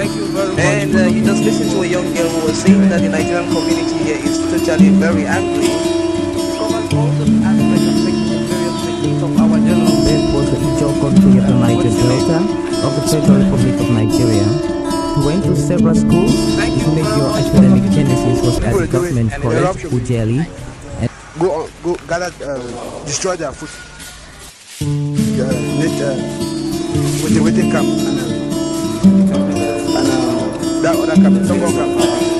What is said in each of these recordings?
Thank you very much. And you just listened to a young girl who was saying that the Nigerian community here is totally very angry. It covers all the aspects and various techniques of our development. Was the Ijaw country of the Niger Delta of the Federal Republic of Nigeria. He went to several schools. His major academic genesis was at the government college, Ujeli. Go gather, destroy their food. With the camp and that other camp, don't go camp.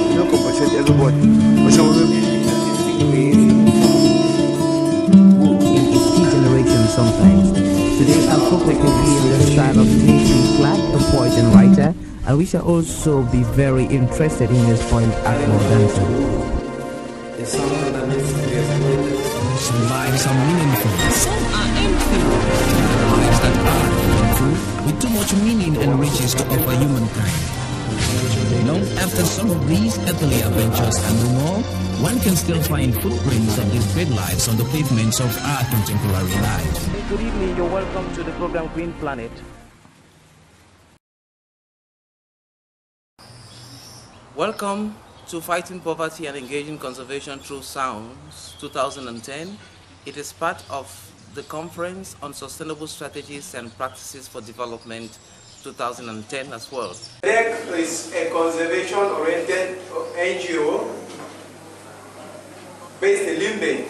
You don't compensate everybody. But so in its key generation sometimes. Today I'll focus on the style of T.G. Clark, a poet and writer, and we shall also be very interested in his point Akmo dancing. Some lives are meaningful, some are empty. There are lives that are meaningful, with too much meaning and riches to offer humankind. You know, after some of these earthly adventures and more, one can still find footprints of these great lives on the pavements of our contemporary life. Good evening, you're welcome to the program Green Planet. Welcome to Fighting Poverty and Engaging Conservation Through Sounds 2010. It is part of the Conference on Sustainable Strategies and Practices for Development 2010 as well. FENDEGG is a conservation-oriented NGO based in Limbe.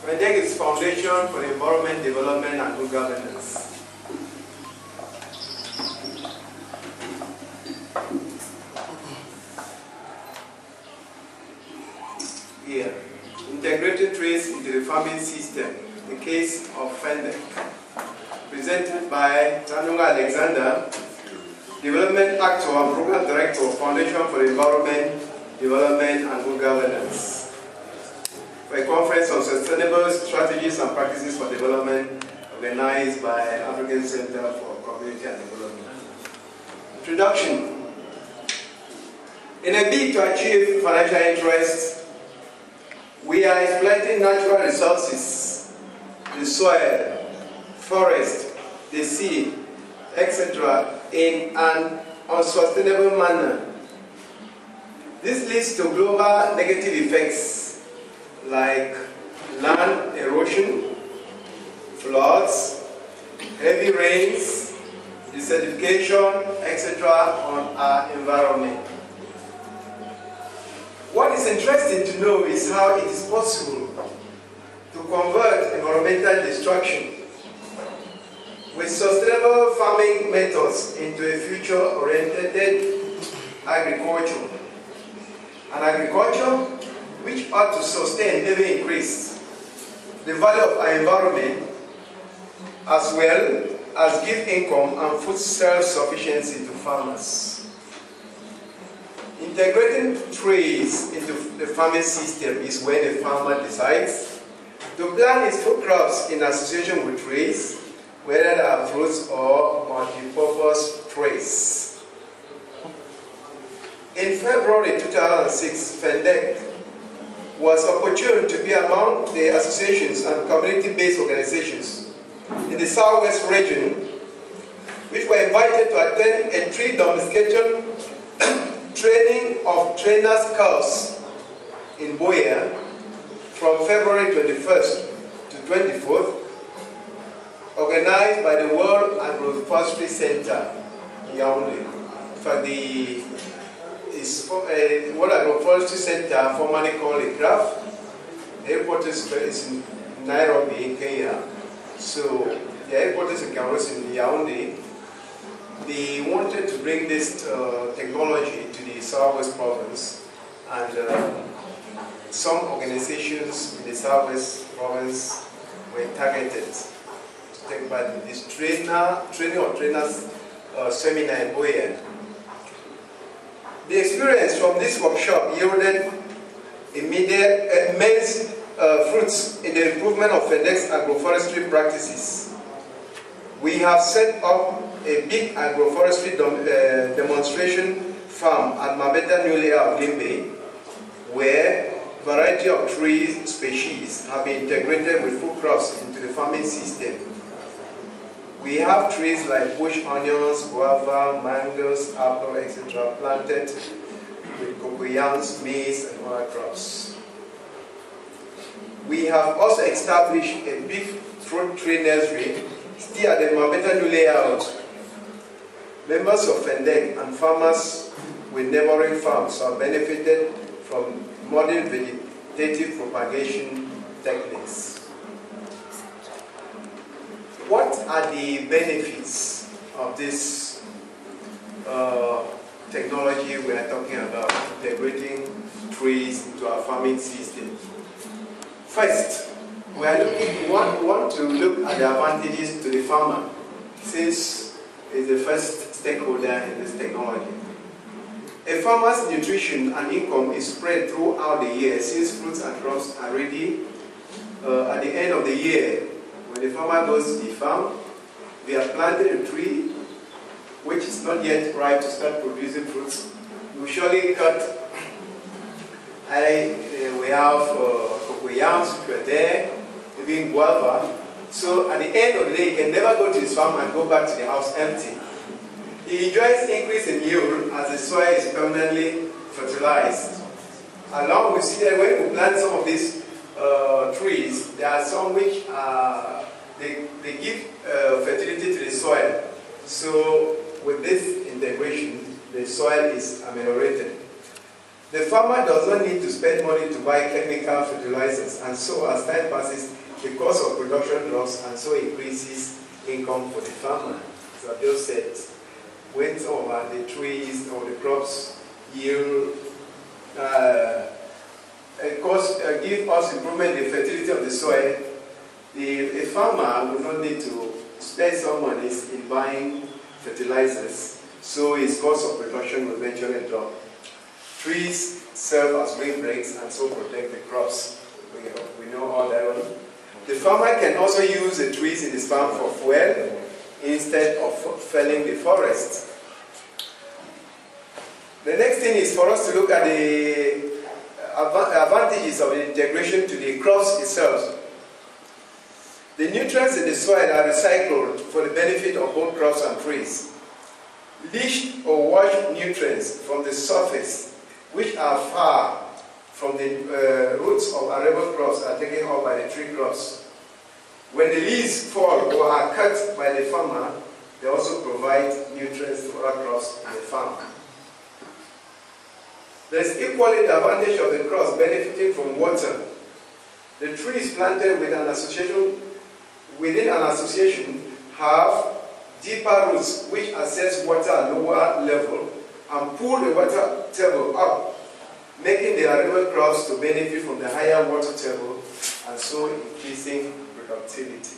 FENDEGG is Foundation for Environment, Development and Good Governance. Here, integrated trace into the farming system, the case of FENDEGG, presented by Tanda Alexander, Development Actor and Program Director of Foundation for Environment, Development and Good Governance, for a conference on sustainable strategies and practices for development organized by African Center for Community and Development. Introduction. In a bid to achieve financial interests, we are exploiting natural resources, the soil, forest, the sea, etc. in an unsustainable manner. This leads to global negative effects like land erosion, floods, heavy rains, desertification, etc. on our environment. What is interesting to know is how it is possible to convert environmental destruction with sustainable farming methods into a future-oriented agriculture. An agriculture which ought to sustain, even increase, the value of our environment as well as give income and food self-sufficiency to farmers. Integrating trees into the farming system is when the farmer decides to plant his food crops in association with trees, whether they are fruits or multi-purpose trees. In February 2006, FENDEGG was opportune to be among the associations and community-based organizations in the Southwest region, which were invited to attend a tree domestication training of trainers course in Boya from February 21st to 24th, organized by the World Agroforestry Center in Yaoundé. For the World Agroforestry Center, formerly called ICRAF. The headquarters is in Nairobi, in Kenya. So the headquarters in Yaoundé. They wanted to bring this technology to the Southwest province, and some organizations in the Southwest province were targeted to take part in this training of trainers seminar in Boya. The experience from this workshop yielded immense fruits in the improvement of FENDEGG's agroforestry practices. We have set up a big agroforestry demonstration farm at Mabeta New Layer of Limbe, where a variety of tree species have been integrated with food crops into the farming system. We have trees like bush onions, guava, mangoes, apple, etc. planted with cocoyams, maize, and other crops. We have also established a big fruit tree nursery still at the Mabetanu layout. Members of FENDEGG and farmers with neighboring farms have benefited from modern vegetative propagation techniques. What are the benefits of this technology we are talking about, integrating trees into our farming system? First, we want to look at the advantages to the farmer, since he's the first stakeholder in this technology. A farmer's nutrition and income is spread throughout the year, since fruits and crops are ready at the end of the year. When the farmer goes to the farm, they have planted a tree which is not yet ripe to start producing fruits. We surely cut. We have cocoyams which are there, even guava. So at the end of the day, he can never go to his farm and go back to the house empty. He enjoys increase in yield as the soil is permanently fertilized. Along with that, when we plant some of these trees, there are some which they give fertility to the soil. So with this integration, the soil is ameliorated. The farmer does not need to spend money to buy chemical fertilizers, and so as time passes, the cost of production drops, and so increases income for the farmer. So I just said, when some of the trees or the crops yield, give us improvement in the fertility of the soil, a farmer will not need to spend some money in buying fertilizers, so his cost of production will eventually drop. Trees serve as windbreaks and so protect the crops. We know all that one. The farmer can also use the trees in his farm for fuel instead of felling the forest. The next thing is for us to look at the advantages of the integration to the crops itself. The nutrients in the soil are recycled for the benefit of both crops and trees. Leached or washed nutrients from the surface, which are far from the roots of arable crops, are taken up by the tree crops. When the leaves fall or are cut by the farmer, they also provide nutrients to other crops in the farm. There is equally the advantage of the crops benefiting from water. The trees planted within an association have deeper roots which access water at lower level and pull the water table up, making the arable crops to benefit from the higher water table and so increasing productivity.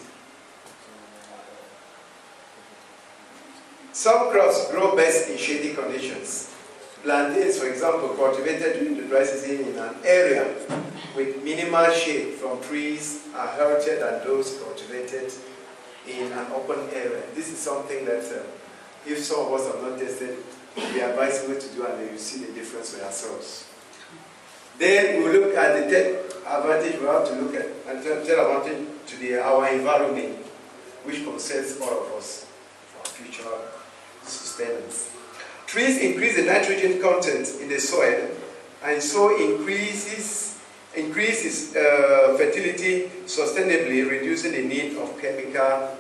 Some crops grow best in shady conditions. Plantains, for example, cultivated during the dry season in an area with minimal shade from trees are healthier than those cultivated in an open area. This is something that if some of us have not tested, we are advisable to do, and then you see the difference for ourselves. Then we look at the third advantage we have to look at, and third advantage to our environment, which concerns all of us for future sustenance. Trees increase the nitrogen content in the soil, and so increases fertility sustainably, reducing the need of chemical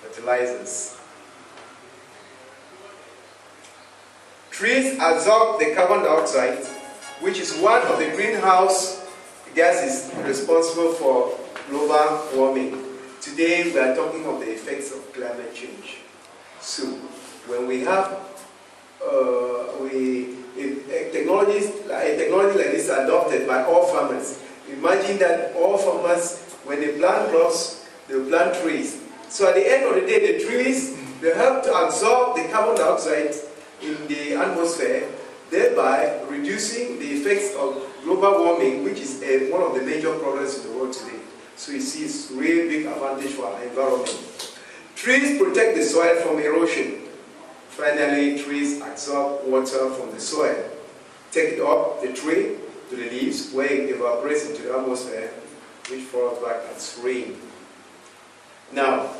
fertilizers. Trees absorb the carbon dioxide, which is one of the greenhouse gases responsible for global warming. Today we are talking of the effects of climate change. So when we have a technology like this adopted by all farmers, imagine that all farmers, when they plant crops, they plant trees. So at the end of the day, the trees, they help to absorb the carbon dioxide in the atmosphere, thereby reducing the effects of global warming, which is one of the major problems in the world today. So you see, it's a really big advantage for our environment. Trees protect the soil from erosion. Finally, trees absorb water from the soil, take it up the tree to the leaves, where it evaporates into the atmosphere, which falls back as rain. Now,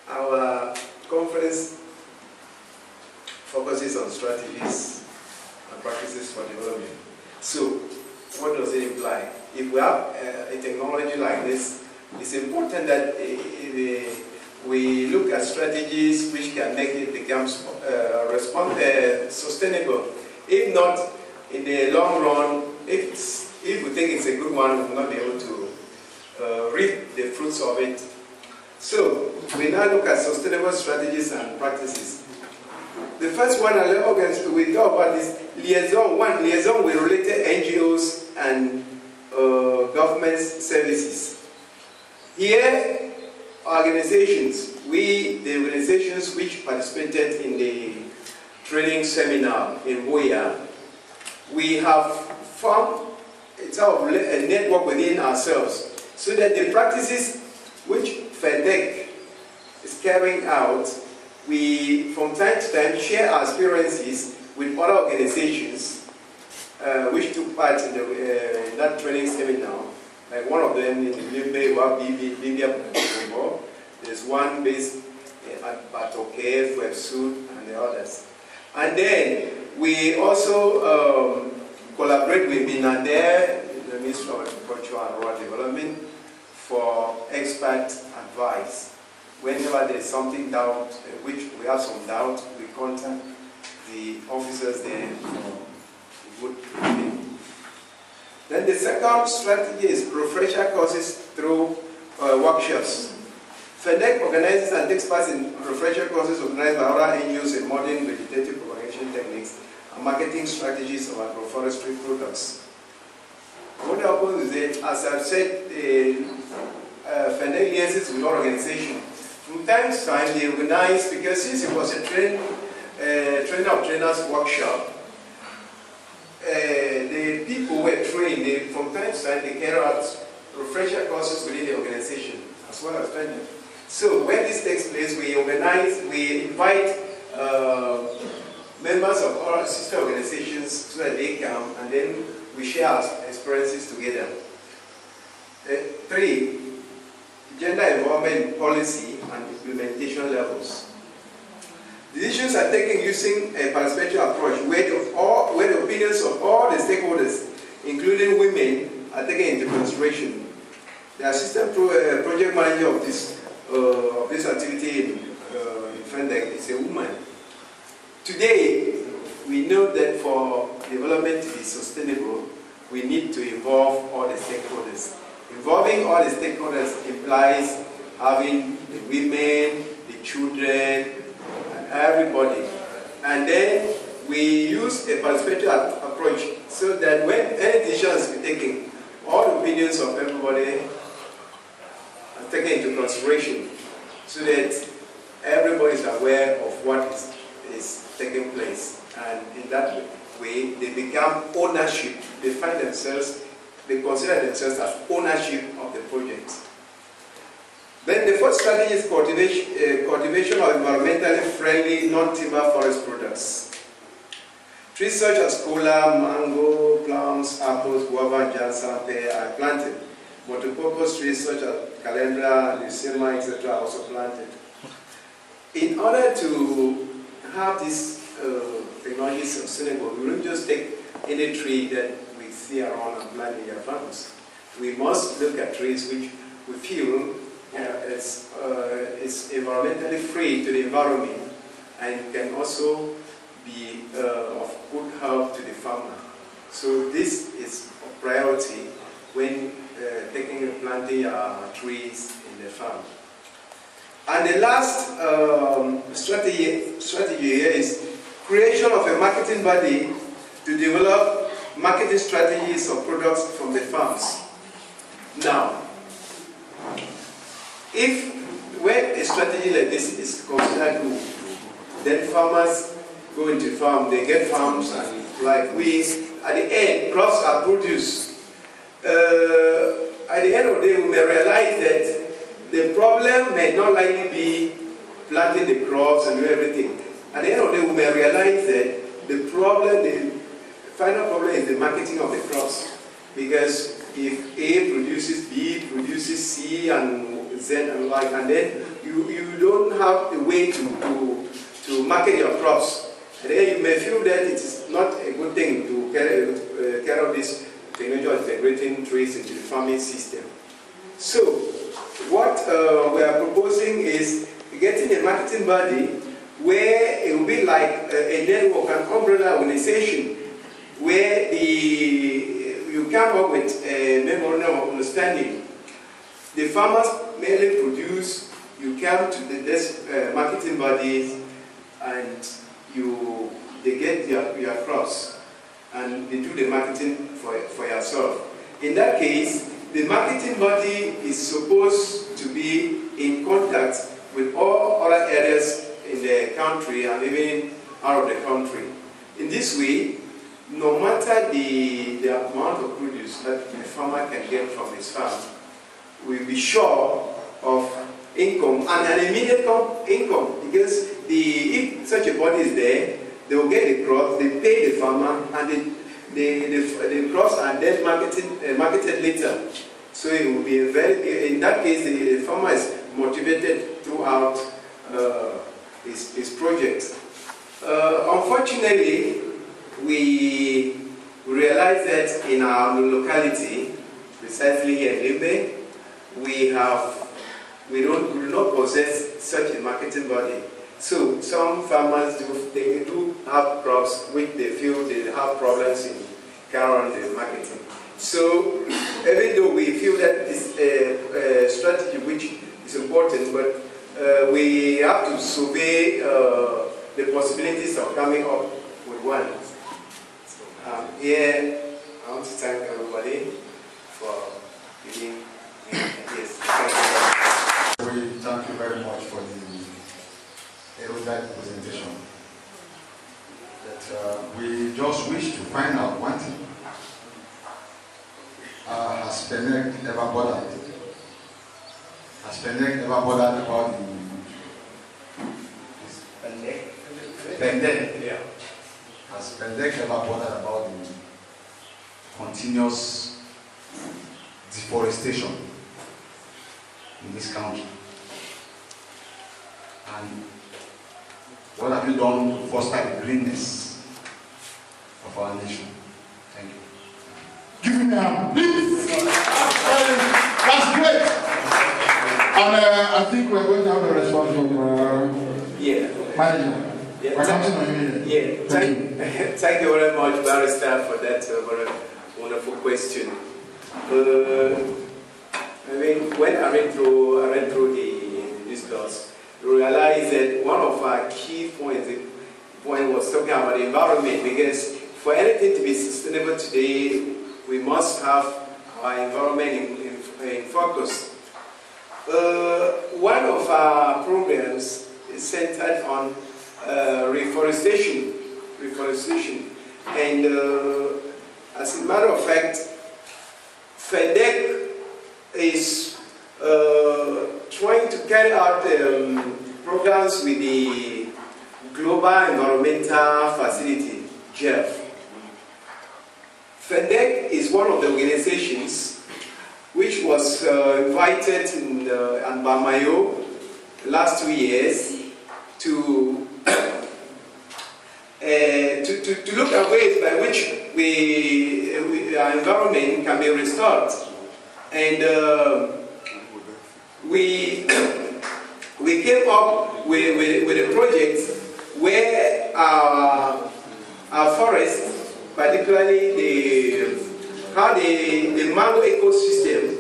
Our conference focuses on strategies and practices for development. So, what does it imply? If we have a technology like this, it's important that we look at strategies which can make it become sustainable. If not, in the long run, if we think it's a good one, we will not be able to reap the fruits of it. So, we now look at sustainable strategies and practices. The first one we talk about is liaison with related NGOs and government services. Here, organizations, the organizations which participated in the training seminar in Boya, we have formed a network within ourselves so that the practices which FENDEGG is carrying out, we from time to time share our experiences with other organizations which took part in that training seminar. Like one of them in Libya, there's one based at Batoke, Fuepsud, and the others. And then we also collaborate with Binader, the Ministry of Agriculture and Rural Development, for expert advice. Whenever there's something doubt, which we have some doubt, we contact the officers there for good opinion. Then the second strategy is refresher courses through workshops. FENDEGG organizes and takes part in refresher courses organized by other NGOs in modern vegetative propagation techniques and marketing strategies of agroforestry products. What happens is that, as I've said, FENDEGG liaises with organizations. From time to time, they organize, because since it was a trainer of trainers workshop, the people were trained. From time to time, they carry out refresher courses within the organization, as well as FENDEGG. So when this takes place, we invite members of our sister organizations so that they come, and then we share our experiences together. 3, gender involvement policy and implementation levels. Decisions are taken using a participatory approach where the opinions of all the stakeholders, including women, are taken into consideration. The assistant project manager of this activity in FENDEGG is a woman. Today, we know that for development to be sustainable, we need to involve all the stakeholders. Involving all the stakeholders implies having the women, the children, and everybody. And then we use a participatory approach so that when any decision is taken, all the opinions of everybody are taken into consideration so that everybody is aware of what is taking place. And in that way, they become ownership. They find themselves, they consider themselves as ownership of the project. Then the fourth strategy is cultivation of environmentally friendly non-timber forest products. Trees such as cola, mango, plums, apples, guava, jansa, pear are planted. Multipurpose trees such as calendula, lucima, etc. are also planted. In order to have this technology sustainable, we won't just take any tree that we see around and plant in our farms. We must look at trees which we feel is environmentally free to the environment and can also be of good help to the farmer. So this is a priority when taking and planting trees in the farm. And the last strategy here is creation of a marketing body to develop marketing strategies of products from the farms. Now, when a strategy like this is considered good, then farmers go into farm, they get farms, and like we, at the end, crops are produced. At the end of the day, we may realize that the problem may not likely be planting the crops and doing everything. At the end of the day, we may realize that the final problem is the marketing of the crops. Because if A produces B, produces C, and and then you don't have a way to market your crops. And then you may feel that it is not a good thing to carry out this technology of integrating trees into the farming system. So, what we are proposing is getting a marketing body where it will be like a network, an umbrella organization, where you come up with a memorandum of understanding. The farmers mainly produce, you come to this marketing bodies, and they get your crops, and they do the marketing for yourself. In that case, the marketing body is supposed to be in contact with all other areas in the country and even out of the country. In this way, no matter the amount of produce that the farmer can get from his farm, we'll be sure of income, and an immediate income, because if such a body is there, they will get the crops, they pay the farmer, and the crops are then marketed later. So it will be in that case, the farmer is motivated throughout his projects. Unfortunately, we realize that in our locality, precisely here in Limbe, we do not possess such a marketing body. So some farmers do have crops which they feel they have problems in carrying the marketing. So even though we feel that this strategy which is important, but we have to survey the possibilities of coming up with one. Here, I want to thank everybody for giving me ideas. Thank you very much for the erudite presentation. That we just wish to find out one thing. Has FENDEGG ever bothered? Has FENDEGG ever bothered about the FENDEGG? Yeah. Has FENDEGG ever bothered about the continuous deforestation in this country? And what have you done to foster the greenness of our nation? Thank you. Give me a hand, please. That's great. And I think we're going to have a response from manager. Thank you very much, Barrister, for that very wonderful question. I mean, when I read through the discourse, we realized that one of our key points, the point was talking about the environment, because for anything to be sustainable today, we must have our environment in focus. One of our programs is centered on reforestation, and as a matter of fact, FENDEGG is trying to carry out programs with the Global Environmental Facility, GEF. FENDEGG is one of the organizations which was invited in Bamayo last 2 years to look at ways by which our environment can be restored. And we came up with a project where our forests, particularly the mango ecosystem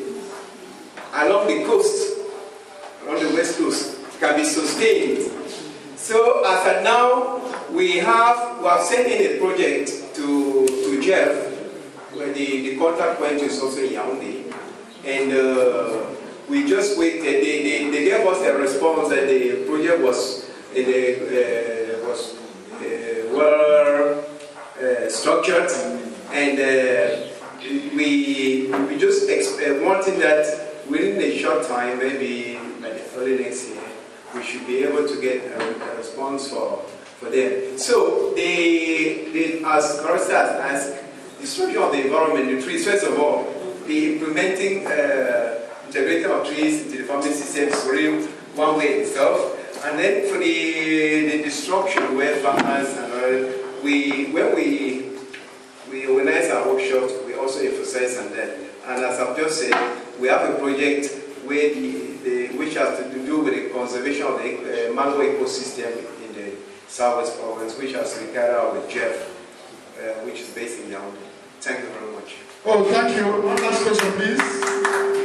along the coast, along the west coast, can be sustained. So as of now, we have sent in a project to Jeff, where the contact point is also in Yaoundé, and we just waited. They gave us a response that the project was well structured, and we just wanting that within a short time, maybe by the early next year, we should be able to get a response for them. So as Barrister has asked, the structure of the environment, the trees, first of all, the implementing integration of trees into the farming system is really one way itself. And then for the destruction where farmers and all, when we organize our workshops, we also emphasize on that. And as I've just said, we have a project where which has to do with the conservation of the mango ecosystem in the Southwest Province, which has to be carried out with Jeff, which is based in Yaoundé. Thank you very much. Oh, thank you. One last question, please.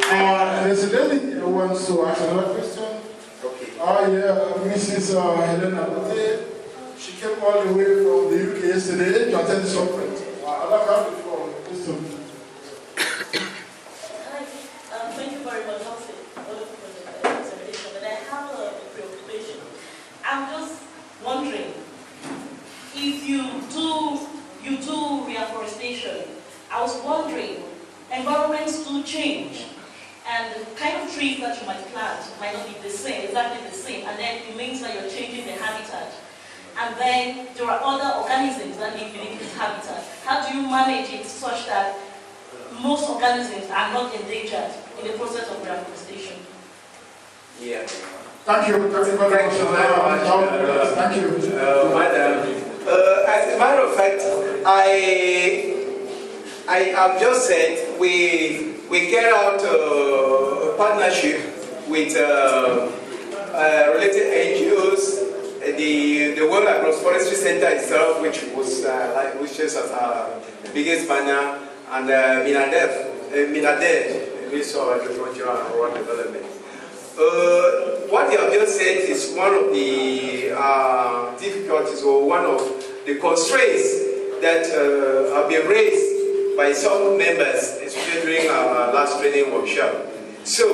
There's a lady who wants to ask another question. Okay. Yeah, Mrs. Helen Allotey. She came all the way from the UK yesterday to attend this conference. I'd like to have the floor. Thank you very much also for the presentation, but I have a preoccupation. I'm just wondering, if you do reforestation, I was wondering, environments do change, and the kind of trees that you might plant might not be the same, exactly the same, and then it means that you're changing the habitat. And then there are other organisms that live within this habitat. How do you manage it such that most organisms are not endangered in the process of reforestation? Yeah. Thank you. Thank you very much. Thank you. Madam. As a matter of fact, I have just said we carry out a partnership with related NGOs, the World Agroforestry Center itself, which is our biggest partner, and Minadef, Ministry of Agriculture and Rural Development. What you have just said is one of the difficulties or one of the constraints that have been raised by some members, especially during our last training workshop. So,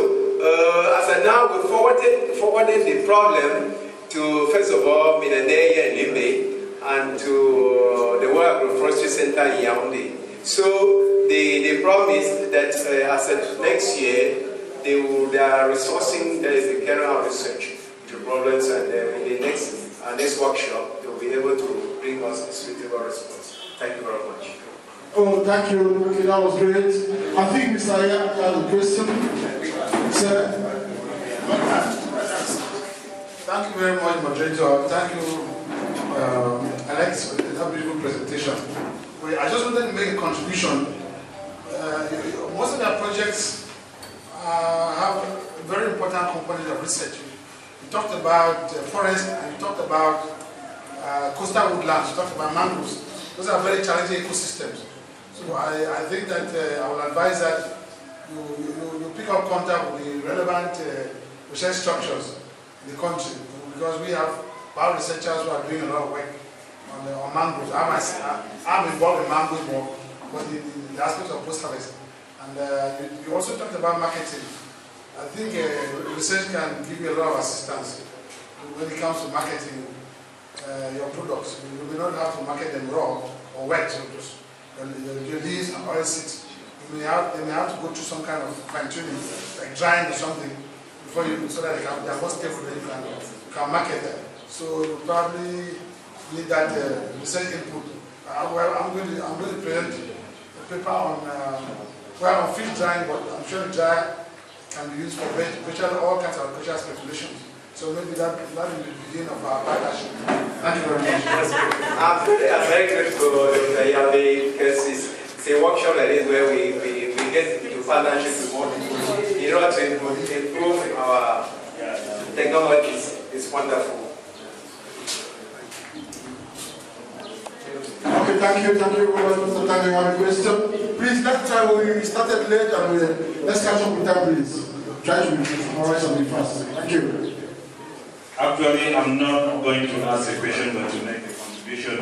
as of now, we forwarded the problem to, first of all, Mbongaya Ivo and to the World Agroforestry Center in Yaoundé. So, the promise that as of next year, they are resourcing, there is a kernel research to problems, and in the next workshop, they will be able to bring us a suitable response. Thank you very much. Oh, thank you. Okay, that was great. I think Mr. Eyabi had a question. Sir. Thank you very much, moderator. Thank you, Alex, for that beautiful presentation. I just wanted to make a contribution. Most of our projects have a very important component of research. You talked about forest, and you talked about coastal woodlands, you talked about mangroves. Those are very challenging ecosystems. So I think that I will advise that you pick up contact with the relevant research structures in the country, because we have bio researchers who are doing a lot of work on mangroves. I'm involved in mangrove work, but in the aspect of post-harvest. And you also talked about marketing. I think research can give you a lot of assistance when it comes to marketing your products. You may not have to market them raw or wet, so just your leaves and oil seeds. They may have to go through some kind of fine-tuning, like drying or something, before you, so that they are more stable, then you can market them. So you probably need that research input. I'm going to present a paper on fish drying, but I'm sure the dry can be used for all kinds of agricultural speculations. So maybe that will be the beginning of our partnership. Thank you very much. I'm very grateful to Eyabi, because it's a workshop like this where we get into partnership with more people in order to improve our technologies. It's wonderful. Okay, thank you Mr. Tanda. You have a question? Please, next time we started late, and let's catch up with that, please. Try to summarize something fast. Thank you. Actually, I'm not going to ask a question, but to make a contribution.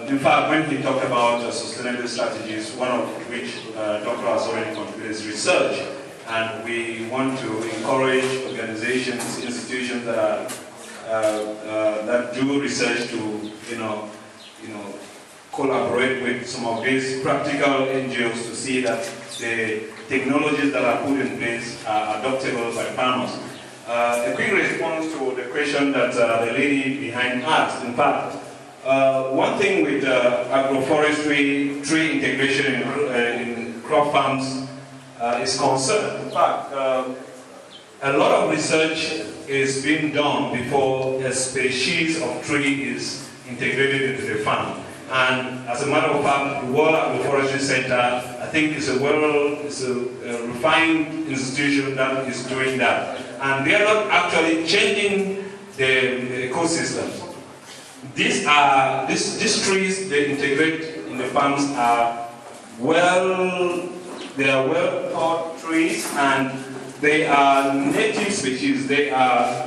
In fact, when he talked about sustainable strategies, one of which Dr. has already contributed is research, and we want to encourage organizations, institutions that that do research to, collaborate with some of these practical NGOs to see that the technologies that are put in place are adoptable by farmers. A quick response to the question that the lady behind asked. In fact, one thing with agroforestry, tree integration in crop farms is concerned. In fact, a lot of research is being done before a species of tree is integrated into the farm. And as a matter of fact, the World Agroforestry Center, I think, is a refined institution that is doing that. And they are not actually changing the ecosystem. These trees they integrate in the farms are well thought trees, and they are native species. They are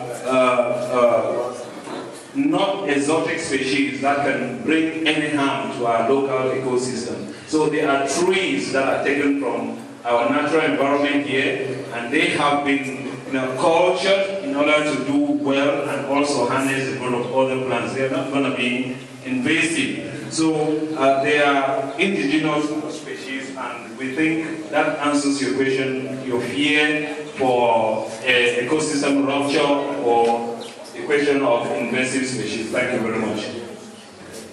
not exotic species that can bring any harm to our local ecosystem. So they are trees that are taken from our natural environment here, and they have been cultured in order to do well and also harness the growth of other plants. They are not going to be invasive. So they are indigenous species, and we think that answers your question, your fear for ecosystem rupture or the question of invasive species. Thank you very much.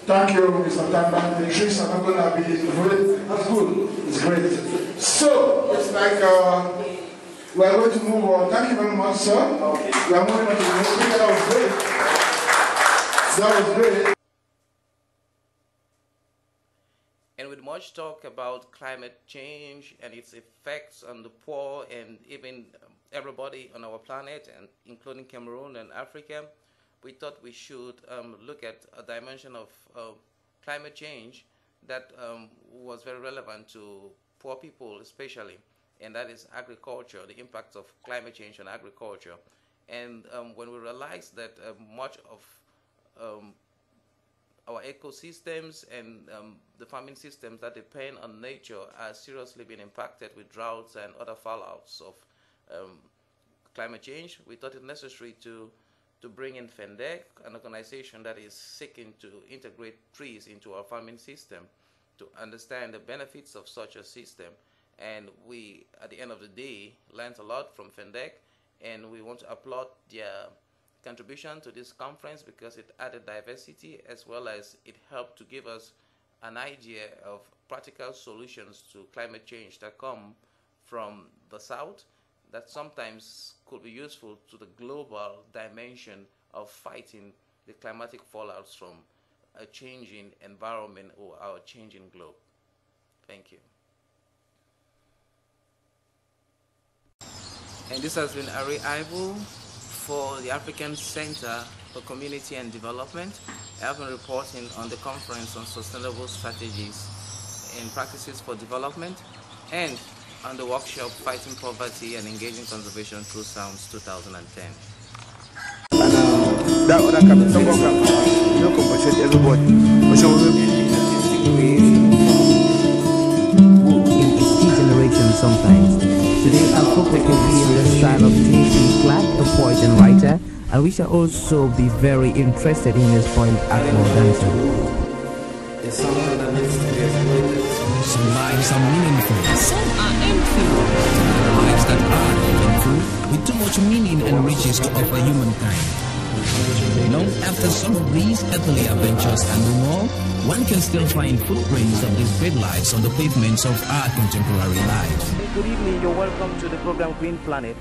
Thank you, Mr. Tanda. The trees are not going to be great. That's good. It's great. So, it's like we are going to move on. Thank you very much, sir. Okay. We are moving on to the next speaker. That was great. That was great. And with much talk about climate change and its effects on the poor and even everybody on our planet, and including Cameroon and Africa, we thought we should look at a dimension of climate change that was very relevant to poor people especially, and that is agriculture, the impact of climate change on agriculture. And when we realized that much of our ecosystems and the farming systems that depend on nature are seriously being impacted with droughts and other fallouts of climate change, we thought it necessary to bring in FENDEGG, an organization that is seeking to integrate trees into our farming system, to understand the benefits of such a system. And we, at the end of the day, learned a lot from FENDEGG, and we want to applaud their contribution to this conference because it added diversity, as well as it helped to give us an idea of practical solutions to climate change that come from the South, that sometimes could be useful to the global dimension of fighting the climatic fallouts from a changing environment or our changing globe. Thank you. And this has been Arrey Ivo for the African Center for Community and Development. I have been reporting on the conference on sustainable strategies and practices for development, and on the workshop Fighting Poverty and Engaging Conservation Through Sounds 2010. That other coming, some more come. You compensate everybody. In its degeneration sometimes. Today our focus will be in the style of T.C. Clark, a poet and writer, and we shall also be very interested in his point at more dancing. Some lives are meaningful. Some are empty. Lives that are meaningful, with too much meaning and riches to offer humankind. Long after some of these earthly adventures and more, one can still find footprints of these great lives on the pavements of our contemporary lives. Good evening, you're welcome to the program Green Planet.